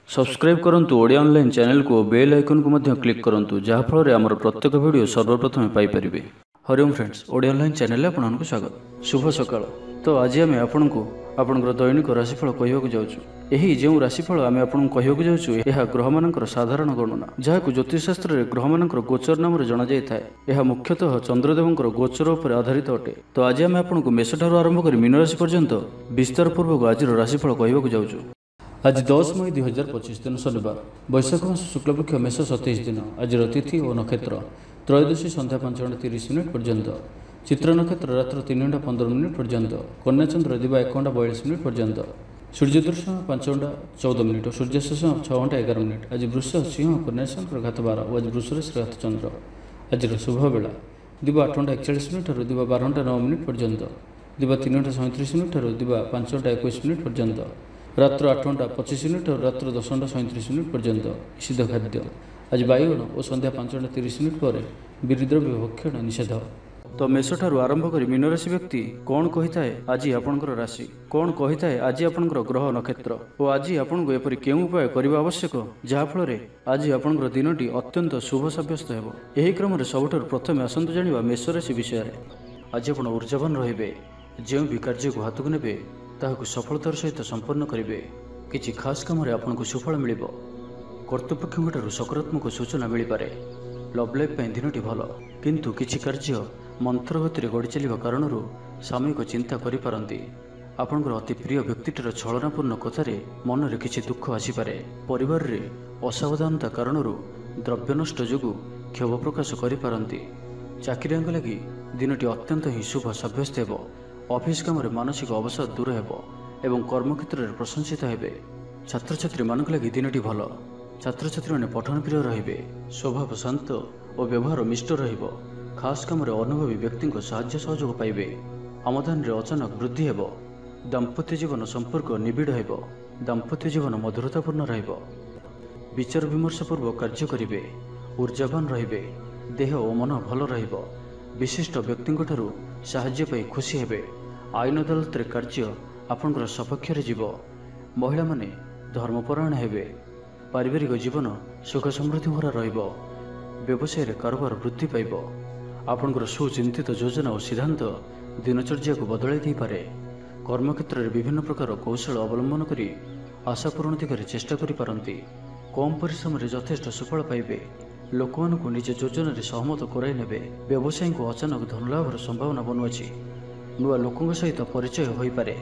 Subscribe करंतु Odia online channel को bell icon को मध्य क्लिक करंतु जहाँ फल आमर प्रत्येक वीडियो सर्वप्रथम Piper. Hariom friends, Odia online channel में आपको स्वागत। शुभ सकाळ। तो आज आम आपको आपंकर दैनिक राशिफल कहवाक जाऊँ। यही जो राशिफल आम आपको कहवाक जाऊँ यह ग्रह मानकर साधारण गणना जहाँ ज्योतिषशास्त्र में ग्रह मानकर गोचर नाम जना जाए। यह मुख्यतः चंद्रदेवंकर गोचर पर आधारित अटे। तो आज आम आपको मेष ठार आरंभ कर मीन राशि पर्यंत विस्तार पूर्वक आज राशिफल कहवाक जाऊँ। आज 10 मई 2025 दिन शनिवार, वैशाख मास शुक्लपक्ष मेष 27 दिन। आज तिथि और नक्षत्र त्रयोदशी संध्या 5:30 पर्यंत, चित्र नक्षत्र रात्र 3:15 पर्यंत, कन्या चंद्र दिवा 1:42 पर्यंत, सूर्य दर्शन 5:14, सूर्यास्त 6:11। आज वृष सिंह कन्या चंद्र घात 12 आज वृषरेश घात चंद्र। आज शुभ बेला दिवा 8:41 दिवा 12:09 पर्यंत, दिवा 3:37 दिवा 5:21 पर्यंत, रात्र 8:25 रात्र 10:37 पर्यंत। निषिद्ध खाद्य आज बाइगण और संध्या 5:30 पर बीरद्रव्य भक्षण निषेध। तो मेष ठारू आरंभ कर मीन राशि व्यक्ति कौन कही थाए आज आपंकर राशि, कौन कही थाए आज आपंकर ग्रह नक्षत्र और आज आपको एपरी केउं उपाय करने आवश्यक जहाँफल आज आपंकर दिनटी अत्यंत शुभ सब्यस्त हो। यही क्रम सबुठ प्रथम आसतु जाना मेष राशि विषय। आज आप ऊर्जावान रे, जो भी कार्य को हाथ को ने ताकू सफलतार सहित संपन्न करेंगे। किसी खास काम आपको सुफल मिल, कर्तृपक्ष सकारात्मक सूचना मिल पारे। लव लाइफ दिनटी भल, किंतु किसी कार्य मंत्र गति गढ़ी चलने कारण सामयिक चिंता करिपारंती। आपंकर अति प्रिय व्यक्तिटर छलनापूर्ण कथार मन में किसी दुख आसीपे। परिवार रे असावधानता कारण द्रव्य नष्ट जो क्षोभ प्रकाश करिपारंती। चाकरिया लगी दिनटी अत्यंत ही शुभ सब्यस्त हो। ऑफिस काम मानसिक अवसाद दूर हो एवं कर्मक्षेत्र में प्रशंसित हे। छात्र छात्री मान लगी दिनटी भल। छात्र छात्री मैंने पठन प्रिय रे, स्वभाव शांत और व्यवहार मिष्ट रहिबो। खास काम अनुभवी व्यक्ति साहाय्य सहयोग पाइबे। आमदान रे अचानक वृद्धि हेबो। दाम्पत्य जीवन संपर्क निबिड़ हेबो। दाम्पत्य जीवन मधुरतापूर्ण रहिबो। विचार विमर्श पूर्वक कार्य करिवे। ऊर्जावान रहिबे। देह और मन भल रहिबो। विशिष्ट व्यक्तिंक ठारू साहाय्य पाई खुशी हेबे। आईन अदालत रे कार्य आपनकर सपक्ष रे जीवो। महिला माने धर्मपरायण हेबे। पारिवारिक जीवन सुख समृद्धि भरा रहिबो। व्यवसाय रे कारोबार वृद्धि पाइबो। आपनकर सुचिंतित योजना और सिद्धांत दिनचर्या को बदलाई दे पारे। कर्मक्षेत्र में विभिन्न प्रकार कौशल अवलंबन करी आशा पूरण दिगरे चेष्टा करि पारंती। कम परिश्रम रे यथेष्ट सुफल पाइबे। लोक मानकु निज योजन सहमत कराई नेबे। व्यवसायी को अचानक धनलाभर संभावना बनुअछि। नुआ लोकों सहित परिचय हो पारे।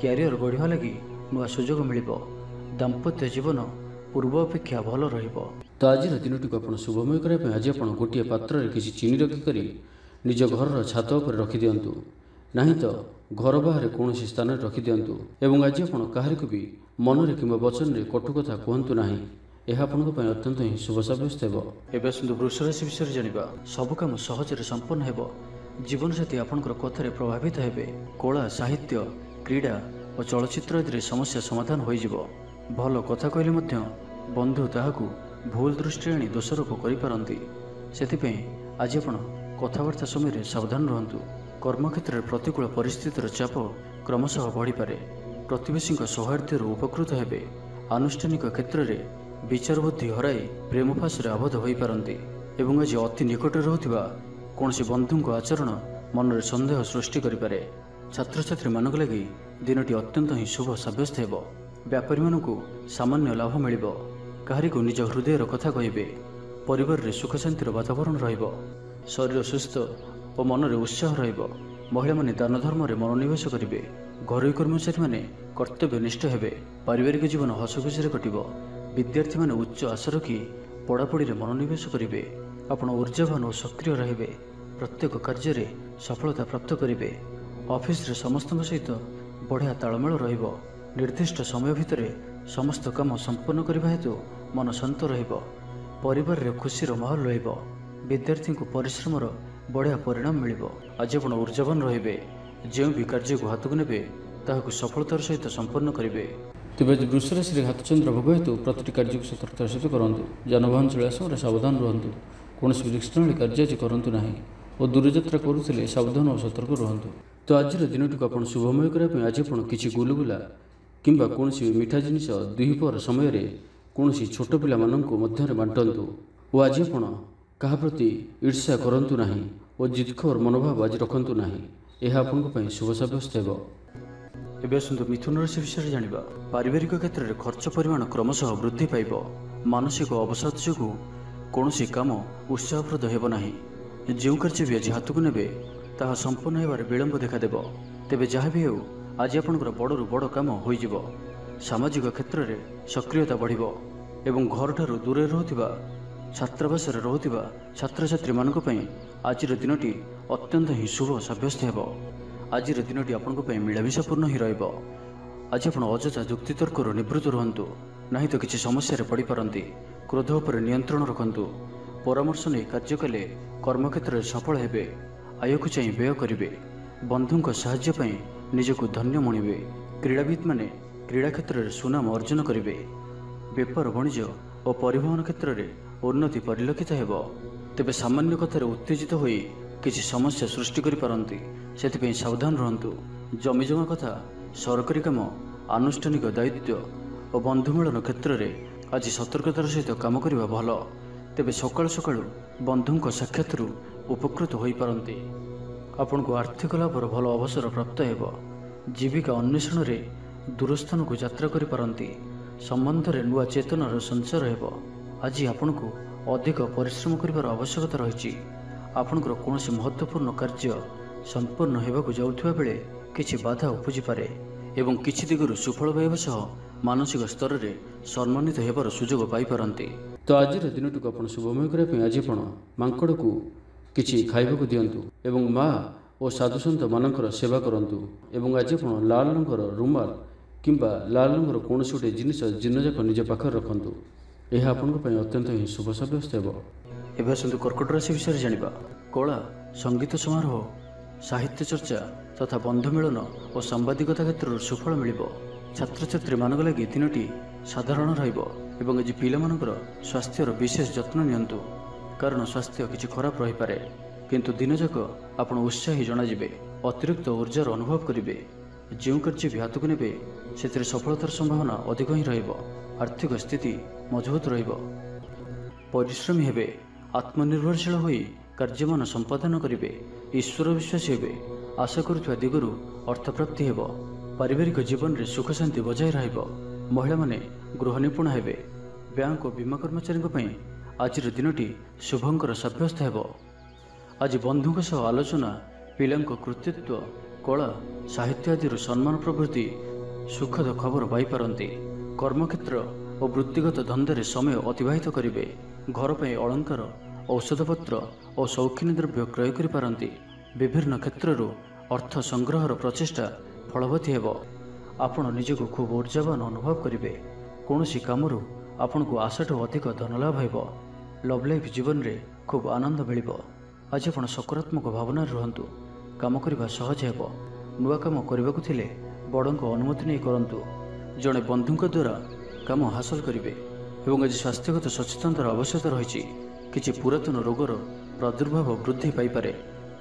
क्यारियर गढ़ा लगी नुआ सुजोग मिलिबो। दाम्पत्य जीवन पूर्व अपेक्षा भल रहिबो। तो आज दिनटी को आप शुभमय करने आज आप गोटे पात्र में किसी चीनी रखिक निज घर छात पर रखी दिंतु, नहीं तो घर बाहर कौन स्थान में रखी दिंतु। एवं आज आप कहार भी मन में कि वचन में कटुकथा कहतु ना। यह आपंप अत्यंत ही शुभ सब्यस्त हो। एवं वृष राशि विषय जाना सब कम सहज संपन्न हो। जीवन साथी आपंकर कथार प्रभावित हे। कला साहित्य क्रीड़ा और चलचित्र आदि समस्या समाधान हो। भल कथा कहले बंधु ताहाकू भूल दृष्टि आनी दोषारोप करिपारंती। सेथिपई आज आपण कथावार्ता समय सावधान रहंतु। कर्मक्षेत्र में प्रतिकूल परिस्थितिर चाप क्रमशः बढ़ी पारे। प्रतिवेशी सौहार्द्य उपकृत हेबे। आनुष्ठानिक क्षेत्र में विचार बुद्धि हराई प्रेम फासरे आबद्ध हो पारंती। एवं आज अति निकट रहउथिबा कौनसी बंधु आचरण मन में सन्देह सृष्टि करिपारे। छात्र छात्री मानक लगी दिनटी अत्यंत ही शुभ सब्यस्त हेबो। व्यापारी मानकु सामान्य लाभ मिलिबो। काहारी को निज हृदय कथा कहिबे। परिवार रे सुख शांतिर वातावरण रहिबो। शरीर सुस्थ और मन में उत्साह रहिबो। महिला माने दान धर्म रे मनोनिवेश करिवे। घरोई कर्मचारी माने कर्तव्यनिष्ठ हेबे। पारिवारिक जीवन हसखुशी कटिबो। विद्यार्थी माने उच्च आशा रखी पढ़ापढ़ी रे मनोनिवेश करिवे। आपण ऊर्जावान और सक्रिय रहिबे। प्रत्येक कार्य रे सफलता प्राप्त करिवे। ऑफिस रे समस्त सहित बढ़िया तालमेल रहिबो। निर्दिष्ट समय भितर समस्त काम संपन्न करने हेतु मन शांत रहिबो। परिवार रे खुशीर माहौल रहिबो। विद्यार्थी को परिश्रम बढ़िया परिणाम मिलिबो। आज आप ऊर्जावान रहिबे। जो भी कार्य को हाथ को नेबे ताहाकू सफलतार सहित संपन्न करेंगे। तेज वृष राशि घात चंद्र भोग हेतु प्रति कार्य को सतर्कतार सहित करूँ। जानवाहन चलवा समय सावधान रुहतु। कौन रिस्क कार्य आज करूँ ना और दूरयात्रा करुले सावधान और सतर्क रुहतु। तो आज दिनटी को आप शुभमय करने आज आप किसी गुलगुला किंबा कौन मीठा जिनिस दुहीपहर समय କୌଣସି ଛୋଟ ପିଲାମାନଙ୍କୁ ମଧ୍ୟରେ ବାଣ୍ଟନ୍ତୁ ଓ ଆଜି ଆପଣ କାହା ପ୍ରତି ଈର୍ଷା କରନ୍ତୁ ନାହିଁ ଓ ଜିଦଖୋର ମନୋଭାବ ଆଜି ରଖନ୍ତୁ ନାହିଁ। ଏହା ଆପଣଙ୍କ ପାଇଁ ଶୁଭ ସାବ୍ୟସ୍ତ ହେବ। ଏବେ ଆସନ୍ତୁ ମିଥୁନ ରାଶି ବିଷୟରେ ଜାଣିବା। ପାରିବାରିକ କ୍ଷେତ୍ରରେ ଖର୍ଚ୍ଚ ପରିମାଣ କ୍ରମଶଃ ବୃଦ୍ଧି ପାଇବ। ମାନସିକ ଅବସାଦ ଯୋଗୁଁ କୌଣସି କାମ ଉତ୍ସାହପ୍ରଦ ହେବ ନାହିଁ। ଯେଉଁ କାର୍ଯ୍ୟ ବି ଆଜି ହାତକୁ ନେବେ ତାହା ସମ୍ପୂର୍ଣ୍ଣ ହେବାରେ ବିଳମ୍ବ ଦେଖାଦେବ। ତେବେ ଯାହା ବି ହେଉ ଆଜି ଆପଣଙ୍କର ବଡ଼ରୁ ବଡ଼ କାମ ହୋଇଯିବ। ସାମାଜିକ କ୍ଷେତ୍ରରେ ସକ୍ରିୟତା ବଢ଼ିବ ଏବଂ ଘରଠାରୁ ଦୂରରେ ରହୁଥିବା ଛାତ୍ରାବାସରେ ରହୁଥିବା ଛାତ୍ରଛାତ୍ରୀମାନଙ୍କ ପାଇଁ ଆଜିର ଦିନଟି ଅତ୍ୟନ୍ତ ହିଁ ଶୁଭ ସାବ୍ୟସ୍ତ ହେବ। ଆଜିର ଦିନଟି ଆପଣଙ୍କ ପାଇଁ ମିଳାମିଶାପୂର୍ଣ୍ଣ ହିଁ ରହିବ। ଆଜି ଆପଣ ଅଯଥା ଯୁକ୍ତିତର୍କରୁ ନିବୃତ୍ତ ରୁହନ୍ତୁ, ନାହିଁ ତ କିଛି ସମସ୍ୟାରେ ପଡ଼ିପାରନ୍ତି। କ୍ରୋଧ ଉପରେ ନିୟନ୍ତ୍ରଣ ରଖନ୍ତୁ। ପରାମର୍ଶ ନେଇ କାର୍ଯ୍ୟ କଲେ କର୍ମକ୍ଷେତ୍ରରେ ସଫଳ ହେବେ। ଆୟକୁ ଚାହିଁ ବ୍ୟୟ କରିବେ। ବନ୍ଧୁଙ୍କ ସାହାଯ୍ୟ ପାଇଁ ନିଜକୁ ଧନ୍ୟ ମଣିବେ। କ୍ରୀଡ଼ାବିତ୍ମାନେ କ୍ରୀଡ଼ା କ୍ଷେତ୍ରରେ ସୁନାମ ଅର୍ଜନ କରିବେ। ବେପାର ବାଣିଜ୍ୟ ଓ ପରିବହନ କ୍ଷେତ୍ରରେ ଉନ୍ନତି ପରିଲକ୍ଷିତ ହେବ। ତେବେ ସାମାନ୍ୟ କଥାରେ ଉତ୍ତେଜିତ ହୋଇ କିଛି ସମସ୍ୟା ସୃଷ୍ଟି କରିପାରନ୍ତି, ସେଥିପାଇଁ ସାବଧାନ ରୁହନ୍ତୁ। ଜମିଜମା କଥା, ସରକାରୀ କାମ, ଆନୁଷ୍ଠାନିକ ଦାୟିତ୍ୱ ଓ ବନ୍ଧୁ ମିଳନ କ୍ଷେତ୍ରରେ ଆଜି ସତର୍କତାର ସହିତ କାମ କରିବା ଭଲ। ତେବେ ସକାଳୁ ସକାଳୁ ବନ୍ଧୁଙ୍କ ସାକ୍ଷାତରୁ ଉପକୃତ ହୋଇପାରନ୍ତି। ଆପଣଙ୍କୁ ଆର୍ଥିକ ଲାଭର ଭଲ ଅବସର ପ୍ରାପ୍ତ ହେବ। ଜୀବିକା ଅନ୍ୱେଷଣରେ ଦୂରସ୍ଥାନକୁ ଯାତ୍ରା କରିପାରନ୍ତି। ସମ୍ବନ୍ଧରେ ନୂଆ ଚେତନାର ସଞ୍ଚାର ହେବ। ଆଜି ଆପଣଙ୍କୁ ଅଧିକ ପରିଶ୍ରମ କରିବାର ଆବଶ୍ୟକତା ରହିଛି। ଆପଣଙ୍କର କୌଣସି ମହତ୍ତ୍ୱପୂର୍ଣ୍ଣ କାର୍ଯ୍ୟ ସମ୍ପୂର୍ଣ୍ଣ ହେବାକୁ ଯାଉଥିବା ବେଳେ କିଛି ବାଧା ଉପୁଜିପାରେ ଏବଂ କିଛି ଦିଗରୁ ସୁଫଳ ପାଇବା ସହ ମାନସିକ ସ୍ତରରେ ସମ୍ମାନିତ ହେବାର ସୁଯୋଗ ପାଇପାରନ୍ତି। ତ ଆଜିର ଦିନଟିକୁ ଆପଣ ଶୁଭମୟ କରିବା ପାଇଁ ଆଜି ଆପଣ ମାଙ୍କଡ଼କୁ କିଛି ଖାଇବାକୁ ଦିଅନ୍ତୁ ଏବଂ ମା ଓ ସାଧୁସନ୍ଥ ମାନଙ୍କର ସେବା କରନ୍ତୁ। ଏବଂ ଆଜି ଆପଣ ଲାଲ ରଙ୍ଗର ରୁମାଲ କିମ୍ବା ଲାଲ ରଙ୍ଗର କୌଣସି ଗୋଟିଏ ଜିନିଷ ଦିନଯାକ ନିଜ ପାଖରେ ରଖନ୍ତୁ। ଏହା ଆପଣଙ୍କ ପାଇଁ ଅତ୍ୟନ୍ତ ହିଁ ଶୁଭ ସାବ୍ୟସ୍ତ ହେବ। ଏବେ ଆସନ୍ତୁ କର୍କଟ ରାଶି ବିଷୟରେ ଜାଣିବା। କଳା, ସଙ୍ଗୀତ ସମାରୋହ, ସାହିତ୍ୟ ଚର୍ଚ୍ଚା ତଥା ବନ୍ଧୁ ମିଳନ ଓ ସାମ୍ବାଦିକତା କ୍ଷେତ୍ରରୁ ସୁଫଳ ମିଳିବ। ଛାତ୍ରଛାତ୍ରୀମାନଙ୍କ ଲାଗି ଦିନଟି ସାଧାରଣ ରହିବ ଏବଂ ଆଜି ପିଲାମାନଙ୍କର ସ୍ୱାସ୍ଥ୍ୟର ବିଶେଷ ଯତ୍ନ ନିଅନ୍ତୁ, କାରଣ ସ୍ୱାସ୍ଥ୍ୟ କିଛି ଖରାପ ରହିପାରେ। କିନ୍ତୁ ଦିନଯାକ ଆପଣ ଉତ୍ସାହୀ ଜଣାଯିବେ। ଅତିରିକ୍ତ ଉର୍ଜାର ଅନୁଭବ କରିବେ। ଯେଉଁ କାର୍ଯ୍ୟ ବି ହାତକୁ ନେବେ ସେଥିରେ ସଫଳତାର ସମ୍ଭାବନା ଅଧିକ ହିଁ ରହିବ। ଆର୍ଥିକ ସ୍ଥିତି ମଜବୁତ ରହିବ। ପରିଶ୍ରମୀ ହେବେ। ଆତ୍ମନିର୍ଭରଶୀଳ ହୋଇ କାର୍ଯ୍ୟମାନ ସମ୍ପାଦନ କରିବେ। ଈଶ୍ୱର ବିଶ୍ୱାସୀ ହେବେ। ଆଶା କରୁଥିବା ଦିଗରୁ ଅର୍ଥପ୍ରାପ୍ତି ହେବ। ପାରିବାରିକ ଜୀବନରେ ସୁଖ ଶାନ୍ତି ବଜାୟ ରହିବ। ମହିଳାମାନେ ଗୃହ ନିପୁଣ ହେବେ। ବ୍ୟାଙ୍କ ଓ ବୀମା କର୍ମଚାରୀଙ୍କ ପାଇଁ ଆଜିର ଦିନଟି ଶୁଭଙ୍କର ସାବ୍ୟସ୍ତ ହେବ। ଆଜି ବନ୍ଧୁଙ୍କ ସହ ଆଲୋଚନା, ପିଲାଙ୍କ କୃତିତ୍ୱ, କଳା, ସାହିତ୍ୟ ଆଦିରୁ ସମ୍ମାନ ପ୍ରଭୃତି ସୁଖଦ ଖବର ପାଇପାରନ୍ତି। କର୍ମକ୍ଷେତ୍ର ଓ ବୃତ୍ତିଗତ ଧନ୍ଦାରେ ସମୟ ଅତିବାହିତ କରିବେ। ଘର ପାଇଁ ଅଳଙ୍କାର, ଔଷଧପତ୍ର ଓ ସୌଖିନୀ ଦ୍ରବ୍ୟ କ୍ରୟ କରିପାରନ୍ତି। ବିଭିନ୍ନ କ୍ଷେତ୍ରରୁ ଅର୍ଥ ସଂଗ୍ରହର ପ୍ରଚେଷ୍ଟା ଫଳବତୀ ହେବ। ଆପଣ ନିଜକୁ ଖୁବ୍ ଊର୍ଜାବାନ ଅନୁଭବ କରିବେ। କୌଣସି କାମରୁ ଆପଣଙ୍କୁ ଆଶାଠୁ ଅଧିକ ଧନଲାଭ ହେବ। ଲଭ୍ ଲାଇଫ୍ ଜୀବନରେ ଖୁବ୍ ଆନନ୍ଦ ମିଳିବ। ଆଜି ଆପଣ ସକାରାତ୍ମକ ଭାବନାରେ ରୁହନ୍ତୁ। କାମ କରିବା ସହଜ ହେବ। ନୂଆ କାମ କରିବାକୁ ଥିଲେ ବଡ଼ଙ୍କ ଅନୁମତି ନେଇ କରନ୍ତୁ। ଜଣେ ବନ୍ଧୁଙ୍କ ଦ୍ୱାରା କାମ ହାସଲ କରିବେ ଏବଂ ଆଜି ସ୍ୱାସ୍ଥ୍ୟଗତ ସଚେତନତାର ଆବଶ୍ୟକତା ରହିଛି। କିଛି ପୁରାତନ ରୋଗର ପ୍ରାଦୁର୍ଭାବ ବୃଦ୍ଧି ପାଇପାରେ,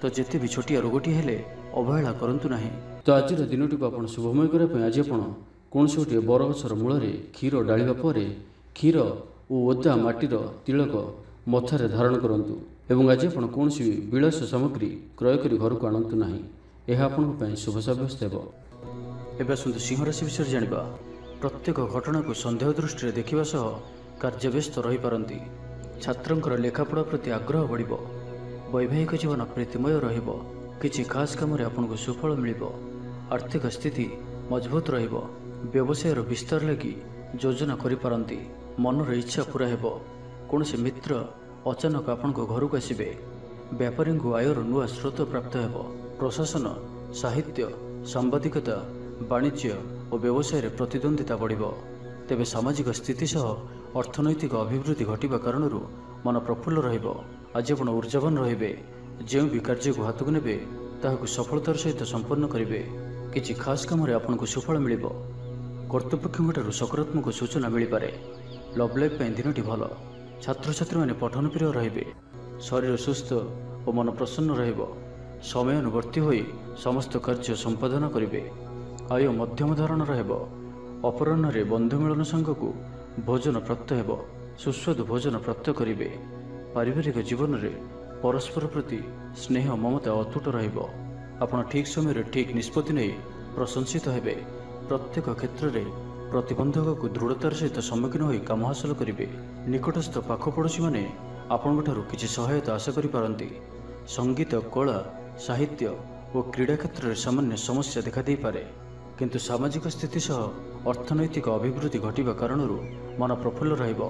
ତ ଯେତେ ବି ଛୋଟିଆ ରୋଗଟିଏ ହେଲେ ଅବହେଳା କରନ୍ତୁ ନାହିଁ। ତ ଆଜିର ଦିନଟିକୁ ଆପଣ ଶୁଭମୟ କରିବା ପାଇଁ ଆଜି ଆପଣ କୌଣସି ଗୋଟିଏ ବରଗଛର ମୂଳରେ କ୍ଷୀର ଢାଳିବା ପରେ କ୍ଷୀର ଓ ଓଦା ମାଟିର ତିଳକ ମଥାରେ ଧାରଣ କରନ୍ତୁ ଏବଂ ଆଜି ଆପଣ କୌଣସି ବିଳାସ ସାମଗ୍ରୀ କ୍ରୟ କରି ଘରକୁ ଆଣନ୍ତୁ ନାହିଁ। ଏହା ଆପଣଙ୍କ ପାଇଁ ଶୁଭ ସାବ୍ୟସ୍ତ ହେବ। ଏବେ ଆସନ୍ତୁ ସିଂହ ରାଶି ବିଷୟରେ ଜାଣିବା। ପ୍ରତ୍ୟେକ ଘଟଣାକୁ ସନ୍ଦେହ ଦୃଷ୍ଟିରେ ଦେଖିବା ସହ କାର୍ଯ୍ୟବ୍ୟସ୍ତ ରହିପାରନ୍ତି। ଛାତ୍ରଙ୍କର ଲେଖାପଢ଼ା ପ୍ରତି ଆଗ୍ରହ ବଢ଼ିବ। ବୈବାହିକ ଜୀବନ ପ୍ରୀତିମୟ ରହିବ। କିଛି ଖାସ୍ କାମରେ ଆପଣଙ୍କୁ ସୁଫଳ ମିଳିବ। ଆର୍ଥିକ ସ୍ଥିତି ମଜବୁତ ରହିବ। ବ୍ୟବସାୟର ବିସ୍ତାର ଲାଗି ଯୋଜନା କରିପାରନ୍ତି। ମନର ଇଚ୍ଛା ପୂରା ହେବ। କୌଣସି ମିତ୍ର ଅଚାନକ ଆପଣଙ୍କ ଘରକୁ ଆସିବେ। ବ୍ୟାପାରୀଙ୍କୁ ଆୟର ନୂଆ ସ୍ରୋତ ପ୍ରାପ୍ତ ହେବ। ପ୍ରଶାସନ, ସାହିତ୍ୟ, ସାମ୍ବାଦିକତା, ବାଣିଜ୍ୟ ଓ ବ୍ୟବସାୟରେ ପ୍ରତିଦ୍ୱନ୍ଦ୍ୱିତା ବଢ଼ିବ। ତେବେ ସାମାଜିକ ସ୍ଥିତି ସହ ଅର୍ଥନୈତିକ ଅଭିବୃଦ୍ଧି ଘଟିବା କାରଣରୁ ମନ ପ୍ରଫୁଲ୍ଲ ରହିବ। ଆଜି ଆପଣ ଊର୍ଜାବାନ ରହିବେ। ଯେଉଁ ବି କାର୍ଯ୍ୟକୁ ହାତକୁ ନେବେ ତାହାକୁ ସଫଳତାର ସହିତ ସମ୍ପନ୍ନ କରିବେ। କିଛି ଖାସ୍ କାମରେ ଆପଣଙ୍କୁ ସୁଫଳ ମିଳିବ। କର୍ତ୍ତୃପକ୍ଷଙ୍କଠାରୁ ସକାରାତ୍ମକ ସୂଚନା ମିଳିପାରେ। ଲଭ୍ ଲାଇଫ୍ ପାଇଁ ଦିନଟି ଭଲ। ଛାତ୍ରଛାତ୍ରୀମାନେ ପଠନପ୍ରିୟ ରହିବେ। ଶରୀର ସୁସ୍ଥ ଓ ମନ ପ୍ରସନ୍ନ ରହିବ। ସମୟାନୁବର୍ତ୍ତୀ ହୋଇ ସମସ୍ତ କାର୍ଯ୍ୟ ସମ୍ପାଦନ କରିବେ। ଆୟ ମଧ୍ୟମ ଧରଣର ହେବ। ଅପରାହ୍ନରେ ବନ୍ଧୁ ମିଳନ ସାଙ୍ଗକୁ भोजन प्राप्त हेब, सुस्वादु भोजन प्राप्त करिवे। पारिवारिक जीवन रे परस्पर प्रति स्नेह ममता अतुट रहिब। आपण ठीक समय रे ठीक निष्पत्ति नै प्रशंसित हेबे। प्रत्येक क्षेत्र रे प्रतिबंधक को दृढ़तार सहित सम्मुखीन होई काम हासिल करिवे। निकटस्थ पाख पड़ोशी माने आपणठारु किछि सहायता आशा करि पारंती। संगीत, कला, साहित्य और क्रीड़ा क्षेत्र में सामान्य समस्या देखा दे पारे, किंतु सामाजिक स्थिति सह अर्थनैतिक अभिवृद्धि घटिबा कारणरू मन प्रफुल्ल रहिब।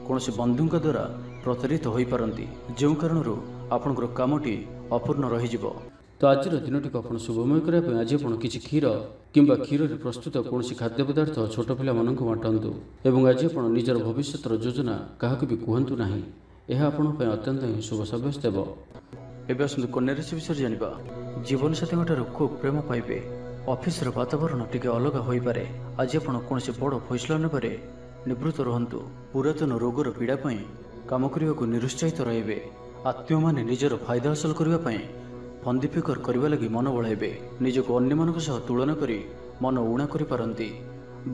कौनसी बंधुଙ୍କ द्वारा प्रतारित होई पारंती, जेउ कारणरू आपनकर कामटी अपूर्ण रहिजिबो। तो आज दिनटी को आप शुभमय करने आज आप किसी क्षीर किंबा क्षीर प्रस्तुत कौन खाद्य पदार्थ छोट पिला मानक बांटतु एवं आज आप निजर भविष्यतर योजना क्या भी कहतु ना। यह आपण अत्यंत ही शुभ सब्यस्त हो। एवं आसतु कन्या राशि विषय जाना। जीवन साथी खूब प्रेम पाइबे। ऑफिस वातावरण टिके अलग हो पारे। आज आप कौन बड़ फैसला नेबारे निवृत्त रहतु। पुरातन रोगर पीड़ा काम करने को निरुत्साहित रे। आत्मीय माने निजर फायदा हासिल करने फंदी फिकर करने लगी मन बढ़ाइबे। निजक अन्य मानक सह तुलना करी मन उणा करि पारंती।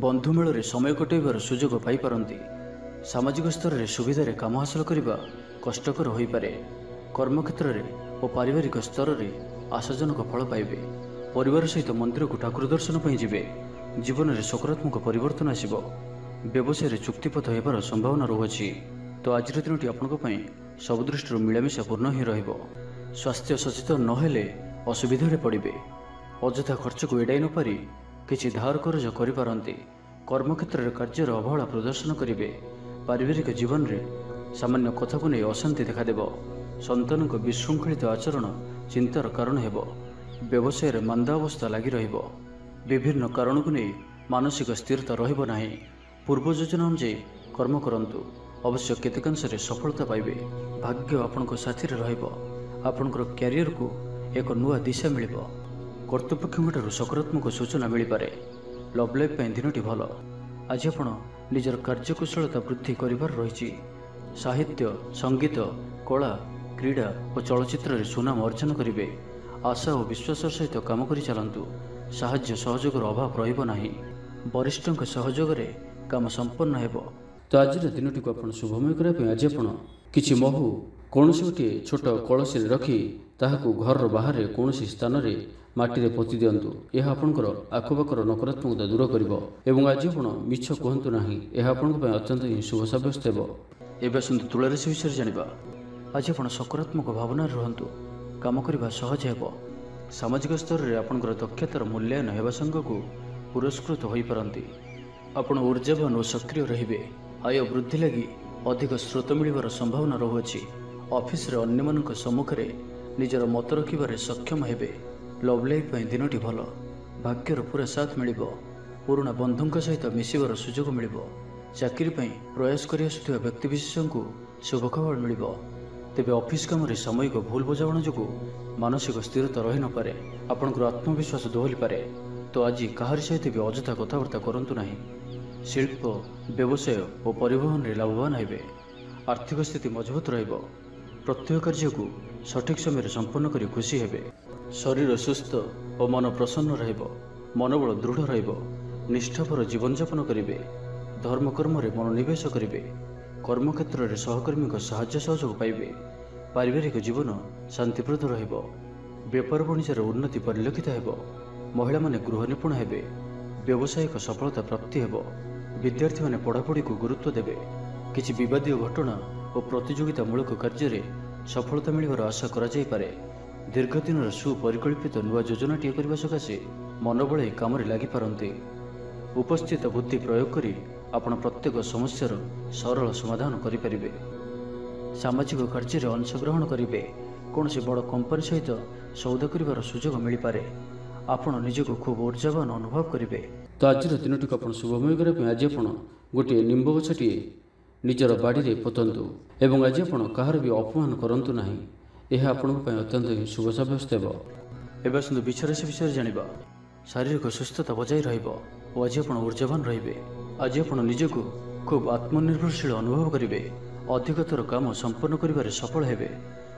बंधु मेल रे समय कटाइबार सुजोग पाई पारंती। सामाजिक स्तर रे सुविधा काम हासिल करने कष्टकर हो पारे। कर्मक्षेत्र रे और पारिवारिक स्तर रे आशाजनक फल पाइबे। परिवार सहित मंदिर को ठाकुर दर्शन पर जीवे। जीवन में सकारात्मक परिवर्तन आसिबो। व्यवसाय रे चुक्तिपथ होबार संभावना रहुछि। तो आज दिनटी आपंपाई सब दृष्टि मिलामिशा पूर्ण ही रहिबो। स्वास्थ्य सचेतन नहेले असुविधा पड़े। अଯଥା खर्च को एड़ाई नपारी किछि धार कर्ज करिपारंती। कर्मक्षेत्र रे कार्यर अवहेला प्रदर्शन करिवे। पारिवारिक जीवन रे सामान्य कथा को नहीं अशांति देखादेव। संतान को विशृंखलित आचरण चिंतार कारण हेब। व्यवसाय रे मांदा अवस्था लगी रहिबो। विभिन्न कारण को नहीं मानसिक स्थिरता रहिबो नाही। पूर्व योजना अनुसार कर्म करंतु, अवश्य केतेकांश सफलता पाइबे। भाग्य आपनको साथी रे रहिबो। आपनकर कैरियर को एक नुआ दिशा मिलिबो। कर्तृपक्षों सकारात्मक सूचना मिल पारे। लव लाइफ पे दिनटी भल। आज आप निजर कार्यकुशलता वृद्धि करिवार रही। साहित्य, संगीत, कला, क्रीड़ा और चलचित्र रे सुनाम अर्जन करिवे। आशा और विश्वास सहित काम करि चलंतु। साहाय्य सहयोगर अभाव रहिबो नाही। वरिष्ठों सहयोग रे काम संपन्न हेबो। तो आज दिनटी को आप शुभमय करने आज आप किछि महू कौन गोटे छोट कलसी रखी ताहाकू घर बाहर कौन स्थान में माटी पोति दिंतु। यह आपंकर आखपाखर नकारात्मकता दूर कर। आज आप मिछ कहतु ना। यह आपंपाई अत्यंत ही शुभ सब्यस्त हो। एवं आसतु तुला राशि विषय जाना। आज आप सकारात्मक भावना रुहतु। काम करने सहज हो। सामाजिक स्तर में आपंकर दक्षतार मूल्यांकन होगा संग को पुरस्कृत हो पारंती। आपण ऊर्जावान और सक्रिय रहिबे। आय वृद्धि लगी अधिक स्रोत मिलवार संभावना रहुछि। ऑफिस रे अन्य मानक सम्मुख रे निजर मत रखिबारे सक्षम हेबे। लव लाइफ पई दिनटी भल। भाग्यर पूरा साथ मिलिबो। पुराना बंधुंक सहित मिसिबार सुजोग मिलिबो। चाकरी पई प्रयास करि आसुथिबा व्यक्तिविशेष को शुभ खबर मिलिबो। तेबे ऑफिस काम रे सामयिक भूल बुझामणा जोगु मानसिक स्थिरता रहि न पारे। आपनकर आत्मविश्वास दोहली पारे। तो आज काहारी सहित भी अଯଥା कथबार्ता करंतु नाही। शिल्प, व्यवसाय और परिवहन रे लाभवान हेबे। आर्थिक स्थिति मजबूत रहिबो। प्रत्येक कार्य को सठिक समय संपन्न करी खुशी हेबे। शरीर सुस्थ और मन प्रसन्न रहिबो। मनोबल दृढ़ रहिबो। निष्ठापर जीवन यापन करिवे। धर्म कर्म रे मनोनिवेश करिवे। कर्मक्षेत्र रे सहकर्मी को साहाय्य सहयोग पाइबे। पारिवारिक जीवन शांतिप्रद रहिबो। व्यापार वाणिज्य उन्नति परिलक्षित हेबो। महिला माने गृह निपुण हेबे। व्यावसायिक सफलता प्राप्ति हेबो। विद्यार्थी माने पढ़ापढ़ी को गुरुत्व देबे। किछि विवादीय घटना और प्रतियोगितामूलक कार्य सफलता मिलवार आशा करा जाय पारे। दीर्घ दिन सुपरिकल्पित नुआ योजनाटीए करने सकाशे मन बड़े काम लगी पारंती। उपस्थित बुद्धि प्रयोग करी आपण प्रत्येक समस्यार सरल समाधान करें। सामाजिक कार्य अंशग्रहण करेंगे। कौन से बड़ कंपनी सहित सौदा कर सुजोग मिल पारे। आपण निजक खूब ऊर्जावान अनुभव करेंगे। तो आज दिनटी को आप शुभमय करने आज आप गोटे निम्ब गछटी निजर बाड़ी रे पोतंतु एवं आज आप कहार भी अपमान करंतु नाही। यह आपंपाई अत्यंत ही शुभ सब्यस्त हो। एवं आसतु विचाराशि विषय जाना। शारीरिक सुस्थता बजाय रहिबो और आज आप ऊर्जावान रहिबे। आज आप निजक खूब आत्मनिर्भरशील अनुभव करेंगे। अधिकतर काम संपन्न करिबारे सफल हेबे।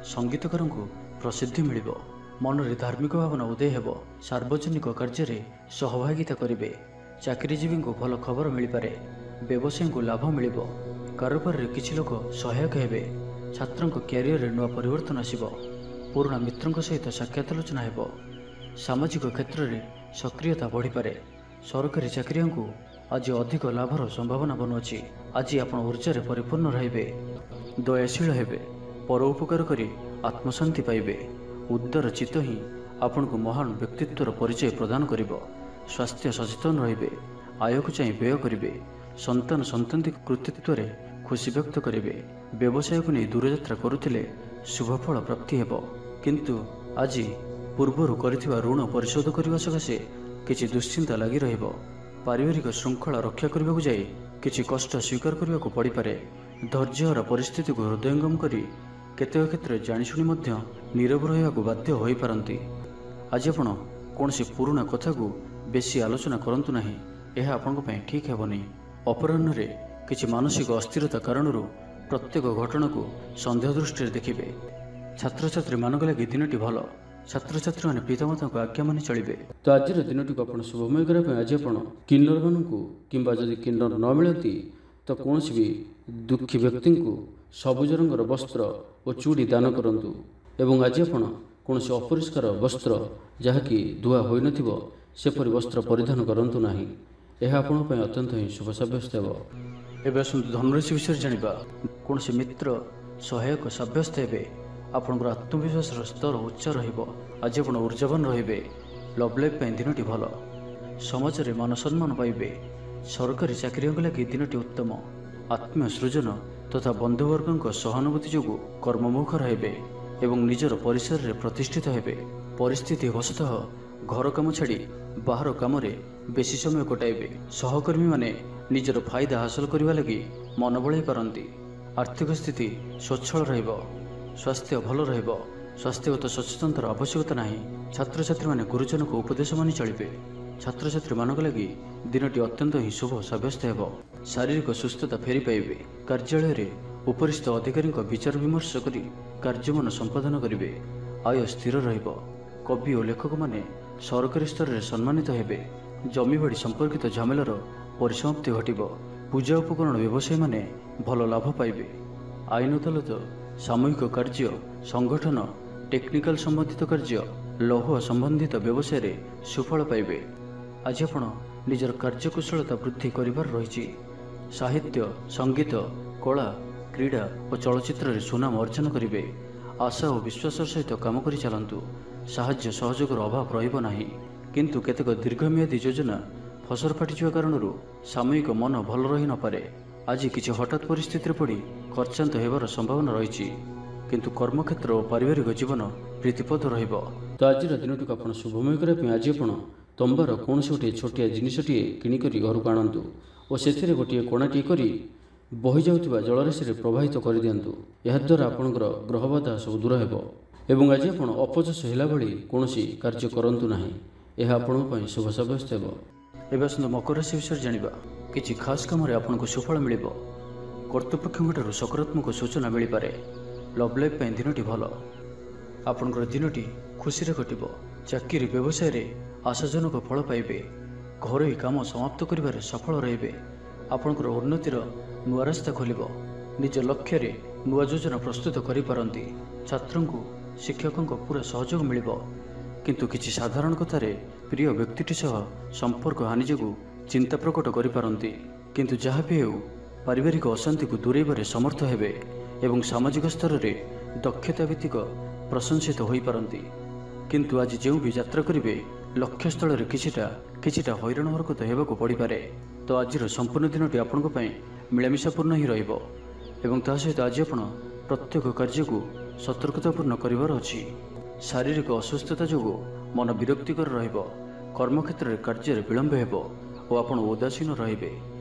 संगीतकार को प्रसिद्धि मिलिबो। मन रे धार्मिक भावना उदय हेबो। सार्वजनिक कार्य रे सहभागिता करेंगे। चाकरीजीवी को भल खबर मिल पारे। ବ୍ୟବସାୟୀଙ୍କୁ ଲାଭ ମିଳିବ। କାରବାରରେ କିଛି ଲୋକ ସହାୟକ ହେବେ। ଛାତ୍ରଙ୍କ କ୍ୟାରିୟରରେ ନୂଆ ପରିବର୍ତ୍ତନ ଆସିବ। ପୁରୁଣା ମିତ୍ରଙ୍କ ସହିତ ସାକ୍ଷାତ ଆଲୋଚନା ହେବ। ସାମାଜିକ କ୍ଷେତ୍ରରେ ସକ୍ରିୟତା ବଢ଼ିପାରେ। ସରକାରୀ ଚାକିରିଆଙ୍କୁ ଆଜି ଅଧିକ ଲାଭର ସମ୍ଭାବନା ବନୁଅଛି। ଆଜି ଆପଣ ଉର୍ଜାରେ ପରିପୂର୍ଣ୍ଣ ରହିବେ। ଦୟାଶୀଳ ହେବେ। ପର ଉପକାର କରି ଆତ୍ମଶାନ୍ତି ପାଇବେ। ଉଦାର ଚିତ୍ତ ହିଁ ଆପଣଙ୍କୁ ମହାନ ବ୍ୟକ୍ତିତ୍ୱର ପରିଚୟ ପ୍ରଦାନ କରିବ। ସ୍ୱାସ୍ଥ୍ୟ ସଚେତନ ରହିବେ। ଆୟକୁ ଚାହିଁ ବ୍ୟୟ କରିବେ। ସନ୍ତାନ କୃତିତ୍ୱରେ ଖୁସି ବ୍ୟକ୍ତ କରିବେ। ବ୍ୟବସାୟକୁ ନେଇ ଦୂରଯାତ୍ରା କରୁଥିଲେ ଶୁଭଫଳ ପ୍ରାପ୍ତି ହେବ। କିନ୍ତୁ ଆଜି ପୂର୍ବରୁ କରିଥିବା ଋଣ ପରିଶୋଧ କରିବା ସକାଶେ କିଛି ଦୁଶ୍ଚିନ୍ତା ଲାଗି ରହିବ। ପାରିବାରିକ ଶୃଙ୍ଖଳା ରକ୍ଷା କରିବାକୁ ଯାଇ କିଛି କଷ୍ଟ ସ୍ୱୀକାର କରିବାକୁ ପଡ଼ିପାରେ। ଧୈର୍ଯ୍ୟହରା ପରିସ୍ଥିତିକୁ ହୃଦୟଙ୍ଗମ କରି କେତେକ କ୍ଷେତ୍ରରେ ଜାଣିଶୁଣି ମଧ୍ୟ ନୀରବ ରହିବାକୁ ବାଧ୍ୟ ହୋଇପାରନ୍ତି। ଆଜି ଆପଣ କୌଣସି ପୁରୁଣା କଥାକୁ ବେଶୀ ଆଲୋଚନା କରନ୍ତୁ ନାହିଁ। ଏହା ଆପଣଙ୍କ ପାଇଁ ଠିକ୍ ହେବନି। ଅପରାହ୍ନରେ କିଛି ମାନସିକ ଅସ୍ଥିରତା କାରଣରୁ ପ୍ରତ୍ୟେକ ଘଟଣାକୁ ସନ୍ଦେହ ଦୃଷ୍ଟିରେ ଦେଖିବେ। ଛାତ୍ରଛାତ୍ରୀମାନଙ୍କ ଲାଗି ଦିନଟି ଭଲ। ଛାତ୍ରଛାତ୍ରୀମାନେ ପିତାମାତାଙ୍କ ଆଜ୍ଞା ମାନି ଚଳିବେ। ତ ଆଜିର ଦିନଟିକୁ ଆପଣ ଶୁଭମୟ କରିବା ପାଇଁ ଆଜି ଆପଣ କିନ୍ନରମାନଙ୍କୁ କିମ୍ବା ଯଦି କିନ୍ନର ନ ମିଳନ୍ତି ତ କୌଣସି ବି ଦୁଃଖୀ ବ୍ୟକ୍ତିଙ୍କୁ ସବୁଜ ରଙ୍ଗର ବସ୍ତ୍ର ଓ ଚୁଡ଼ି ଦାନ କରନ୍ତୁ। ଏବଂ ଆଜି ଆପଣ କୌଣସି ଅପରିଷ୍କାର ବସ୍ତ୍ର ଯାହାକି ଧୁଆ ହୋଇନଥିବ ସେପରି ବସ୍ତ୍ର ପରିଧାନ କରନ୍ତୁ ନାହିଁ। ଏହା ଆପଣଙ୍କ ପାଇଁ ଅତ୍ୟନ୍ତ ହିଁ ଶୁଭ ସାବ୍ୟସ୍ତ ହେବ। ଏବେ ଆସନ୍ତୁ ଧନୁରାଶି ବିଷୟରେ ଜାଣିବା। କୌଣସି ମିତ୍ର ସହାୟକ ସାବ୍ୟସ୍ତ ହେବେ। ଆପଣଙ୍କର ଆତ୍ମବିଶ୍ୱାସର ସ୍ତର ଉଚ୍ଚ ରହିବ। ଆଜି ଆପଣ ଉର୍ଜାବାନ ରହିବେ। ଲଭ୍ ଲାଇଫ୍ ପାଇଁ ଦିନଟି ଭଲ। ସମାଜରେ ମାନ ସମ୍ମାନ ପାଇବେ। ସରକାରୀ ଚାକିରିଆଙ୍କ ଲାଗି ଦିନଟି ଉତ୍ତମ। ଆତ୍ମୀୟ ସୃଜନ ତଥା ବନ୍ଧୁବର୍ଗଙ୍କ ସହାନୁଭୂତି ଯୋଗୁଁ କର୍ମମୁଖର ହେବେ ଏବଂ ନିଜର ପରିସରରେ ପ୍ରତିଷ୍ଠିତ ହେବେ। ପରିସ୍ଥିତି ବଶତଃ ଘର କାମ ଛାଡ଼ି ବାହାର କାମରେ ବେଶୀ ସମୟ କଟାଇବେ। ସହକର୍ମୀମାନେ ନିଜର ଫାଇଦା ହାସଲ କରିବା ଲାଗି ମନ ବଳାଇ ପାରନ୍ତି। ଆର୍ଥିକ ସ୍ଥିତି ସ୍ୱଚ୍ଛଳ ରହିବ। ସ୍ୱାସ୍ଥ୍ୟ ଭଲ ରହିବ। ସ୍ୱାସ୍ଥ୍ୟଗତ ସଚେତନତାର ଆବଶ୍ୟକତା ନାହିଁ। ଛାତ୍ରଛାତ୍ରୀମାନେ ଗୁରୁଜନଙ୍କ ଉପଦେଶ ମାନି ଚଳିବେ। ଛାତ୍ରଛାତ୍ରୀମାନଙ୍କ ଲାଗି ଦିନଟି ଅତ୍ୟନ୍ତ ହିଁ ଶୁଭ ସାବ୍ୟସ୍ତ ହେବ। ଶାରୀରିକ ସୁସ୍ଥତା ଫେରି ପାଇବେ। କାର୍ଯ୍ୟାଳୟରେ ଉପରିସ୍ଥ ଅଧିକାରୀଙ୍କ ବିଚାର ବିମର୍ଶ କରି କାର୍ଯ୍ୟମାନ ସମ୍ପାଦନ କରିବେ। ଆୟ ସ୍ଥିର ରହିବ। କବି ଓ ଲେଖକମାନେ ସରକାରୀ ସ୍ତରରେ ସମ୍ମାନିତ ହେବେ। ଜମିବାଡ଼ି ସମ୍ପର୍କିତ ଝାମେଲାର ପରିସମାପ୍ତି ଘଟିବ। ପୂଜା ଉପକରଣ ବ୍ୟବସାୟୀମାନେ ଭଲ ଲାଭ ପାଇବେ। ଆଇନ ଅଦାଲତ, ସାମୂହିକ କାର୍ଯ୍ୟ, ସଂଗଠନ, ଟେକ୍ନିକାଲ ସମ୍ବନ୍ଧିତ କାର୍ଯ୍ୟ, ଲୌହ ସମ୍ବନ୍ଧିତ ବ୍ୟବସାୟରେ ସୁଫଳ ପାଇବେ। ଆଜି ଆପଣ ନିଜର କାର୍ଯ୍ୟକୁଶଳତା ବୃଦ୍ଧି କରିବାର ରହିଛି। ସାହିତ୍ୟ, ସଙ୍ଗୀତ, କଳା, କ୍ରୀଡ଼ା ଓ ଚଳଚ୍ଚିତ୍ରରେ ସୁନାମ ଅର୍ଜନ କରିବେ। ଆଶା ଓ ବିଶ୍ୱାସର ସହିତ କାମ କରି ଚାଲନ୍ତୁ। ସାହାଯ୍ୟ ସହଯୋଗର ଅଭାବ ରହିବ ନାହିଁ। କିନ୍ତୁ କେତେକ ଦୀର୍ଘମିଆଦୀ ଯୋଜନା ଫସର ଫାଟିଯିବା କାରଣରୁ ସାମୟିକ ମନ ଭଲ ରହିନପାରେ। ଆଜି କିଛି ହଠାତ୍ ପରିସ୍ଥିତିରେ ପଡ଼ି ଖର୍ଚ୍ଚାନ୍ତ ହେବାର ସମ୍ଭାବନା ରହିଛି। କିନ୍ତୁ କର୍ମକ୍ଷେତ୍ର ଓ ପାରିବାରିକ ଜୀବନ ପ୍ରୀତିପଦ ରହିବ। ତ ଆଜିର ଦିନଟିକୁ ଆପଣ ଶୁଭମୟ କରିବା ପାଇଁ ଆଜି ଆପଣ ତମ୍ବାର କୌଣସି ଗୋଟିଏ ଛୋଟିଆ ଜିନିଷଟିଏ କିଣିକରି ଘରକୁ ଆଣନ୍ତୁ ଓ ସେଥିରେ ଗୋଟିଏ କୋଣାଟିଏ କରି ବହିଯାଉଥିବା ଜଳରାଶିରେ ପ୍ରବାହିତ କରିଦିଅନ୍ତୁ। ଏହାଦ୍ୱାରା ଆପଣଙ୍କର ଗ୍ରହବାଧା ସବୁ ଦୂର ହେବ। ଏବଂ ଆଜି ଆପଣ ଅପଯଶ ହେଲା ଭଳି କୌଣସି କାର୍ଯ୍ୟ କରନ୍ତୁ ନାହିଁ। ଏହା ଆପଣଙ୍କ ପାଇଁ ଶୁଭ ସାବ୍ୟସ୍ତ ହେବ। ଏବେ ଆସନ୍ତୁ ମକର ରାଶି ବିଷୟରେ ଜାଣିବା। କିଛି ଖାସ୍ କାମରେ ଆପଣଙ୍କୁ ସୁଫଳ ମିଳିବ। କର୍ତ୍ତୃପକ୍ଷଙ୍କଠାରୁ ସକାରାତ୍ମକ ସୂଚନା ମିଳିପାରେ। ଲଭ୍ ଲାଇଫ୍ ପାଇଁ ଦିନଟି ଭଲ। ଆପଣଙ୍କର ଦିନଟି ଖୁସିରେ କଟିବ। ଚାକିରି ବ୍ୟବସାୟରେ ଆଶାଜନକ ଫଳ ପାଇବେ। ଘରୋଇ କାମ ସମାପ୍ତ କରିବାରେ ସଫଳ ରହିବେ। ଆପଣଙ୍କର ଉନ୍ନତିର ନୂଆ ରାସ୍ତା ଖୋଲିବ। ନିଜ ଲକ୍ଷ୍ୟରେ ନୂଆ ଯୋଜନା ପ୍ରସ୍ତୁତ କରିପାରନ୍ତି। ଛାତ୍ରଙ୍କୁ ଶିକ୍ଷକଙ୍କ ପୁରା ସହଯୋଗ ମିଳିବ। କିନ୍ତୁ କିଛି ସାଧାରଣ କଥାରେ ପ୍ରିୟ ବ୍ୟକ୍ତିଟି ସହ ସମ୍ପର୍କ ହାନି ଯୋଗୁଁ ଚିନ୍ତା ପ୍ରକଟ କରିପାରନ୍ତି। କିନ୍ତୁ ଯାହା ବି ହେଉ ପାରିବାରିକ ଅଶାନ୍ତିକୁ ଦୂରେଇବାରେ ସମର୍ଥ ହେବେ ଏବଂ ସାମାଜିକ ସ୍ତରରେ ଦକ୍ଷତା ଭିତ୍ତିକ ପ୍ରଶଂସିତ ହୋଇପାରନ୍ତି। କିନ୍ତୁ ଆଜି ଯେଉଁ ବି ଯାତ୍ରା କରିବେ ଲକ୍ଷ୍ୟସ୍ଥଳରେ କିଛିଟା ହଇରାଣ ହରକତ ହେବାକୁ ପଡ଼ିପାରେ। ତ ଆଜିର ସମ୍ପୂର୍ଣ୍ଣ ଦିନଟି ଆପଣଙ୍କ ପାଇଁ ମିଳାମିଶାପୂର୍ଣ୍ଣ ହିଁ ରହିବ ଏବଂ ତା ସହିତ ଆଜି ଆପଣ ପ୍ରତ୍ୟେକ କାର୍ଯ୍ୟକୁ ସତର୍କତାପୂର୍ଣ୍ଣ କରିବାର ଅଛି। ଶାରୀରିକ ଅସୁସ୍ଥତା ଯୋଗୁଁ ମନ ବିରକ୍ତିକର ରହିବ। କର୍ମକ୍ଷେତ୍ରରେ କାର୍ଯ୍ୟରେ ବିଳମ୍ବ ହେବ ଓ ଆପଣ ଉଦାସୀନ ରହିବେ।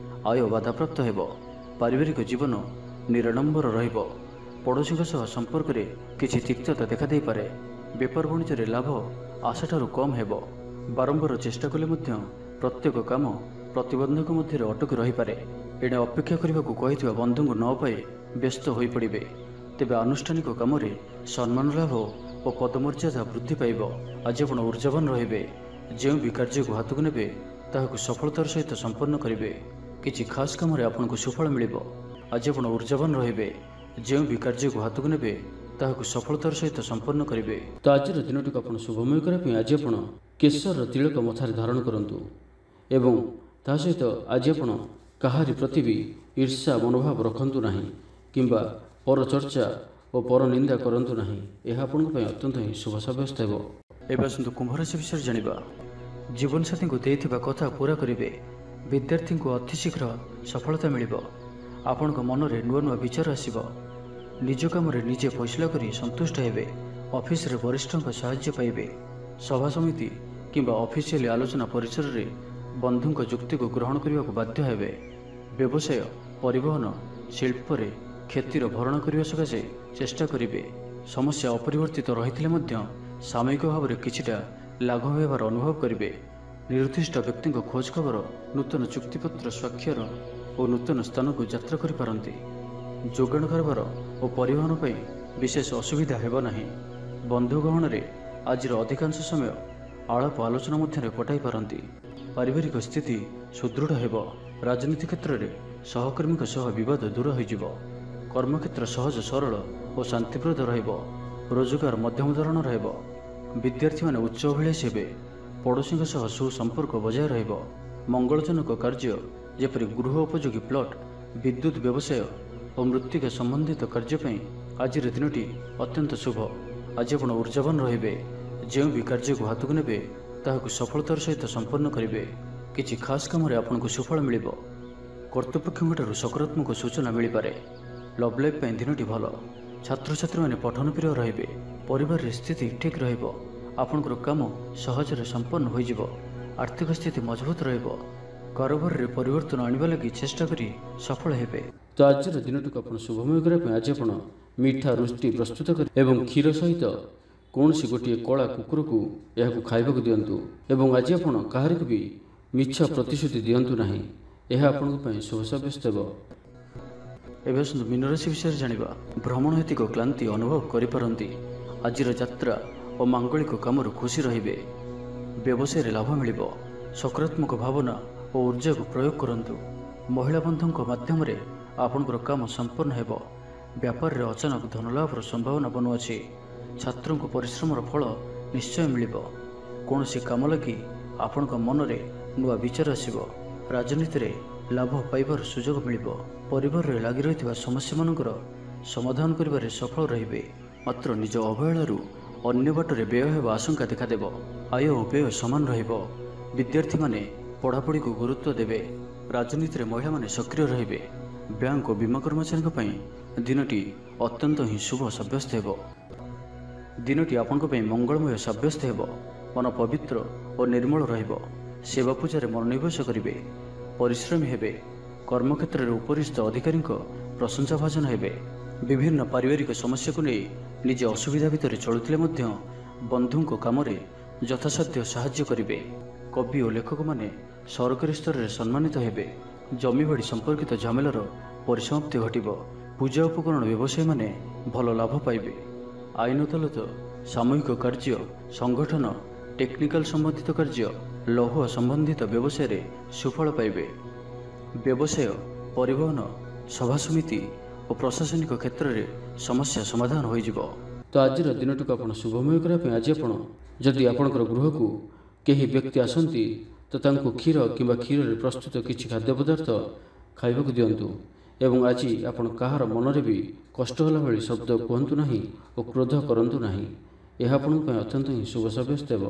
ଆୟ ବାଧାପ୍ରାପ୍ତ ହେବ। ପାରିବାରିକ ଜୀବନ ନିରାଡ଼ମ୍ବର ରହିବ। ପଡ଼ୋଶୀଙ୍କ ସହ ସମ୍ପର୍କରେ କିଛି ତିକ୍ତତା ଦେଖାଦେଇପାରେ। ବେପାର ବାଣିଜ୍ୟରେ ଲାଭ ଆଶାଠାରୁ କମ୍ ହେବ। ବାରମ୍ବାର ଚେଷ୍ଟା କଲେ ମଧ୍ୟ ପ୍ରତ୍ୟେକ କାମ ପ୍ରତିବନ୍ଧକ ମଧ୍ୟରେ ଅଟକି ରହିପାରେ। ଏଣେ ଅପେକ୍ଷା କରିବାକୁ କହିଥିବା ବନ୍ଧୁଙ୍କୁ ନ ପାଇ ବ୍ୟସ୍ତ ହୋଇପଡ଼ିବେ। ତେବେ ଆନୁଷ୍ଠାନିକ କାମରେ ସମ୍ମାନ ଲାଭ ଓ ପଦମର୍ଯ୍ୟାଦା ବୃଦ୍ଧି ପାଇବ। ଆଜି ଆପଣ ଉର୍ଜାବାନ ରହିବେ। ଯେଉଁ ବି କାର୍ଯ୍ୟକୁ ହାତକୁ ନେବେ ତାହାକୁ ସଫଳତାର ସହିତ ସମ୍ପନ୍ନ କରିବେ। କିଛି ଖାସ୍ କାମରେ ଆପଣଙ୍କୁ ସୁଫଳ ମିଳିବ। ଆଜି ଆପଣ ଊର୍ଜାବାନ ରହିବେ। ଯେଉଁ ବି କାର୍ଯ୍ୟକୁ ହାତକୁ ନେବେ ତାହାକୁ ସଫଳତାର ସହିତ ସମ୍ପନ୍ନ କରିବେ। ତ ଆଜିର ଦିନଟିକୁ ଆପଣ ଶୁଭମୟ କରିବା ପାଇଁ ଆଜି ଆପଣ କେଶରର ତିଳକ ମଥାରେ ଧାରଣ କରନ୍ତୁ ଏବଂ ତା ସହିତ ଆଜି ଆପଣ କାହାରି ପ୍ରତି ବି ଈର୍ଷା ମନୋଭାବ ରଖନ୍ତୁ ନାହିଁ କିମ୍ବା ପରଚର୍ଚ୍ଚା ଓ ପରନିନ୍ଦା କରନ୍ତୁ ନାହିଁ। ଏହା ଆପଣଙ୍କ ପାଇଁ ଅତ୍ୟନ୍ତ ହିଁ ଶୁଭ ସାବ୍ୟସ୍ତ ହେବ। ଏବେ ଆସନ୍ତୁ କୁମ୍ଭ ରାଶି ବିଷୟରେ ଜାଣିବା। ଜୀବନସାଥୀଙ୍କୁ ଦେଇଥିବା କଥା ପୂରା କରିବେ। ବିଦ୍ୟାର୍ଥୀଙ୍କୁ ଅତି ଶୀଘ୍ର ସଫଳତା ମିଳିବ। ଆପଣଙ୍କ ମନରେ ନୂଆ ନୂଆ ବିଚାର ଆସିବ। ନିଜ କାମରେ ନିଜେ ଫଇସଲା କରି ସନ୍ତୁଷ୍ଟ ହେବେ। ଅଫିସରେ ବରିଷ୍ଠଙ୍କ ସାହାଯ୍ୟ ପାଇବେ। ସଭା ସମିତି କିମ୍ବା ଅଫିସିଆଲି ଆଲୋଚନା ପରିସରରେ ବନ୍ଧୁଙ୍କ ଯୁକ୍ତିକୁ ଗ୍ରହଣ କରିବାକୁ ବାଧ୍ୟ ହେବେ। ବ୍ୟବସାୟ, ପରିବହନ, ଶିଳ୍ପରେ କ୍ଷତିର ଭରଣ କରିବା ସକାଶେ ଚେଷ୍ଟା କରିବେ। ସମସ୍ୟା ଅପରିବର୍ତ୍ତିତ ରହିଥିଲେ ମଧ୍ୟ ସାମୟିକ ଭାବରେ କିଛିଟା ଲାଘବ ହେବାର ଅନୁଭବ କରିବେ। ନିର୍ଦ୍ଦିଷ୍ଟ ବ୍ୟକ୍ତିଙ୍କ ଖୋଜ ଖବର, ନୂତନ ଚୁକ୍ତିପତ୍ର ସ୍ୱାକ୍ଷର ଓ ନୂତନ ସ୍ଥାନକୁ ଯାତ୍ରା କରିପାରନ୍ତି। ଯୋଗାଣ କାରବାର ଓ ପରିବହନ ପାଇଁ ବିଶେଷ ଅସୁବିଧା ହେବ ନାହିଁ। ବନ୍ଧୁ ଗହଣରେ ଆଜିର ଅଧିକାଂଶ ସମୟ ଆଳାପ ଆଲୋଚନା ମଧ୍ୟରେ କଟାଇ ପାରନ୍ତି। ପାରିବାରିକ ସ୍ଥିତି ସୁଦୃଢ଼ ହେବ। ରାଜନୀତି କ୍ଷେତ୍ରରେ ସହକର୍ମୀଙ୍କ ସହ ବିବାଦ ଦୂର ହୋଇଯିବ। କର୍ମକ୍ଷେତ୍ର ସହଜ ସରଳ ଓ ଶାନ୍ତିପ୍ରଦ ରହିବ। ରୋଜଗାର ମଧ୍ୟମ ଧରଣର ହେବ। ବିଦ୍ୟାର୍ଥୀମାନେ ଉଚ୍ଚ ଅଭିଳାଷୀ ହେବେ। ପଡ଼ୋଶୀଙ୍କ ସହ ସୁସମ୍ପର୍କ ବଜାୟ ରହିବ। ମଙ୍ଗଳଜନକ କାର୍ଯ୍ୟ ଯେପରି ଗୃହ ଉପଯୋଗୀ ପ୍ଲଟ୍, ବିଦ୍ୟୁତ୍ ବ୍ୟବସାୟ ଓ ମୃତ୍ତିକା ସମ୍ବନ୍ଧିତ କାର୍ଯ୍ୟ ପାଇଁ ଆଜିର ଦିନଟି ଅତ୍ୟନ୍ତ ଶୁଭ। ଆଜି ଆପଣ ଊର୍ଜାବାନ ରହିବେ। ଯେଉଁ ବି କାର୍ଯ୍ୟକୁ ହାତକୁ ନେବେ ତାହାକୁ ସଫଳତାର ସହିତ ସମ୍ପନ୍ନ କରିବେ। କିଛି ଖାସ୍ କାମରେ ଆପଣଙ୍କୁ ସୁଫଳ ମିଳିବ। କର୍ତ୍ତୃପକ୍ଷଙ୍କଠାରୁ ସକାରାତ୍ମକ ସୂଚନା ମିଳିପାରେ। ଲଭ୍ ଲାଇଫ୍ ପାଇଁ ଦିନଟି ଭଲ। ଛାତ୍ରଛାତ୍ରୀମାନେ ପଠନପ୍ରିୟ ରହିବେ। ପରିବାରରେ ସ୍ଥିତି ଠିକ୍ ରହିବ। ଆପଣଙ୍କର କାମ ସହଜରେ ସମ୍ପନ୍ନ ହୋଇଯିବ। ଆର୍ଥିକ ସ୍ଥିତି ମଜବୁତ ରହିବ। କାରବାରରେ ପରିବର୍ତ୍ତନ ଆଣିବା ଲାଗି ଚେଷ୍ଟା କରି ସଫଳ ହେବେ। ତ ଆଜିର ଦିନଟିକୁ ଆପଣ ଶୁଭମୟ କରିବା ପାଇଁ ଆଜି ଆପଣ ମିଠା ରୁଟି ପ୍ରସ୍ତୁତ କରି ଏବଂ କ୍ଷୀର ସହିତ କୌଣସି ଗୋଟିଏ କଳା କୁକୁରକୁ ଏହାକୁ ଖାଇବାକୁ ଦିଅନ୍ତୁ ଏବଂ ଆଜି ଆପଣ କାହାରିକୁ ବି ମିଛ ପ୍ରତିଶ୍ରୁତି ଦିଅନ୍ତୁ ନାହିଁ। ଏହା ଆପଣଙ୍କ ପାଇଁ ଶୁଭ ସାବ୍ୟସ୍ତ ହେବ। ଏବେ ଆସନ୍ତୁ ମୀନରାଶି ବିଷୟରେ ଜାଣିବା। ଭ୍ରମଣ ହେତିକ କ୍ଳାନ୍ତି ଅନୁଭବ କରିପାରନ୍ତି। ଆଜିର ଯାତ୍ରା ଓ ମାଙ୍ଗଳିକ କାମରୁ ଖୁସି ରହିବେ। ବ୍ୟବସାୟରେ ଲାଭ ମିଳିବ। ସକାରାତ୍ମକ ଭାବନା ଓ ଊର୍ଜାକୁ ପ୍ରୟୋଗ କରନ୍ତୁ। ମହିଳା ବନ୍ଧୁଙ୍କ ମାଧ୍ୟମରେ ଆପଣଙ୍କର କାମ ସମ୍ପନ୍ନ ହେବ। ବ୍ୟାପାରରେ ଅଚାନକ ଧନଲାଭର ସମ୍ଭାବନା ବନୁଅଛି। ଛାତ୍ରଙ୍କୁ ପରିଶ୍ରମର ଫଳ ନିଶ୍ଚୟ ମିଳିବ। କୌଣସି କାମ ଲାଗି ଆପଣଙ୍କ ମନରେ ନୂଆ ବିଚାର ଆସିବ। ରାଜନୀତିରେ ଲାଭ ପାଇବାର ସୁଯୋଗ ମିଳିବ। ପରିବାରରେ ଲାଗି ରହିଥିବା ସମସ୍ୟାମାନଙ୍କର ସମାଧାନ କରିବାରେ ସଫଳ ରହିବେ। ମାତ୍ର ନିଜ ଅବହେଳାରୁ ଅନ୍ୟ ବାଟରେ ବ୍ୟୟ ହେବା ଆଶଙ୍କା ଦେଖାଦେବ। ଆୟ ଓ ବ୍ୟୟ ସମାନ ରହିବ। ବିଦ୍ୟାର୍ଥୀମାନେ ପଢ଼ାପଢ଼ିକୁ ଗୁରୁତ୍ୱ ଦେବେ। ରାଜନୀତିରେ ମହିଳାମାନେ ସକ୍ରିୟ ରହିବେ। ବ୍ୟାଙ୍କ ଓ ବୀମା କର୍ମଚାରୀଙ୍କ ପାଇଁ ଦିନଟି ଅତ୍ୟନ୍ତ ହିଁ ଶୁଭ ସାବ୍ୟସ୍ତ ହେବ। ଦିନଟି ଆପଣଙ୍କ ପାଇଁ ମଙ୍ଗଳମୟ ସାବ୍ୟସ୍ତ ହେବ। ମନ ପବିତ୍ର ଓ ନିର୍ମଳ ରହିବ। ସେବା ପୂଜାରେ ମନୋନିବେଶ କରିବେ। ପରିଶ୍ରମୀ ହେବେ। କର୍ମକ୍ଷେତ୍ରରେ ଉପରିସ୍ଥ ଅଧିକାରୀଙ୍କ ପ୍ରଶଂସାଭାଜନ ହେବେ। ବିଭିନ୍ନ ପାରିବାରିକ ସମସ୍ୟାକୁ ନେଇ ନିଜେ ଅସୁବିଧା ଭିତରେ ଚଳୁଥିଲେ ମଧ୍ୟ ବନ୍ଧୁଙ୍କ କାମରେ ଯଥାସାଧ୍ୟ ସାହାଯ୍ୟ କରିବେ। କବି ଓ ଲେଖକମାନେ ସରକାରୀ ସ୍ତରରେ ସମ୍ମାନିତ ହେବେ। ଜମିବାଡ଼ି ସମ୍ପର୍କିତ ଝାମେଲାର ପରିସମାପ୍ତି ଘଟିବ। ପୂଜା ଉପକରଣ ବ୍ୟବସାୟୀମାନେ ଭଲ ଲାଭ ପାଇବେ। ଆଇନ ଅଦାଲତ, ସାମୂହିକ କାର୍ଯ୍ୟ, ସଂଗଠନ, ଟେକ୍ନିକାଲ ସମ୍ବନ୍ଧିତ କାର୍ଯ୍ୟ, ଲୌହ ସମ୍ବନ୍ଧିତ ବ୍ୟବସାୟରେ ସୁଫଳ ପାଇବେ। ବ୍ୟବସାୟ, ପରିବହନ, ସଭାସମିତି ଓ ପ୍ରଶାସନିକ କ୍ଷେତ୍ରରେ ସମସ୍ୟା ସମାଧାନ ହୋଇଯିବ। ତ ଆଜିର ଦିନଟିକୁ ଆପଣ ଶୁଭମୟ କରିବା ପାଇଁ ଆଜି ଆପଣ ଯଦି ଆପଣଙ୍କର ଗୃହକୁ କେହି ବ୍ୟକ୍ତି ଆସନ୍ତି ତ ତାଙ୍କୁ କ୍ଷୀର କିମ୍ବା କ୍ଷୀରରେ ପ୍ରସ୍ତୁତ କିଛି ଖାଦ୍ୟ ପଦାର୍ଥ ଖାଇବାକୁ ଦିଅନ୍ତୁ ଏବଂ ଆଜି ଆପଣ କାହାର ମନରେ ବି କଷ୍ଟ ହେଲା ଭଳି ଶବ୍ଦ କୁହନ୍ତୁ ନାହିଁ ଓ କ୍ରୋଧ କରନ୍ତୁ ନାହିଁ। ଏହା ଆପଣଙ୍କ ପାଇଁ ଅତ୍ୟନ୍ତ ହିଁ ଶୁଭ ସାବ୍ୟସ୍ତ ହେବ।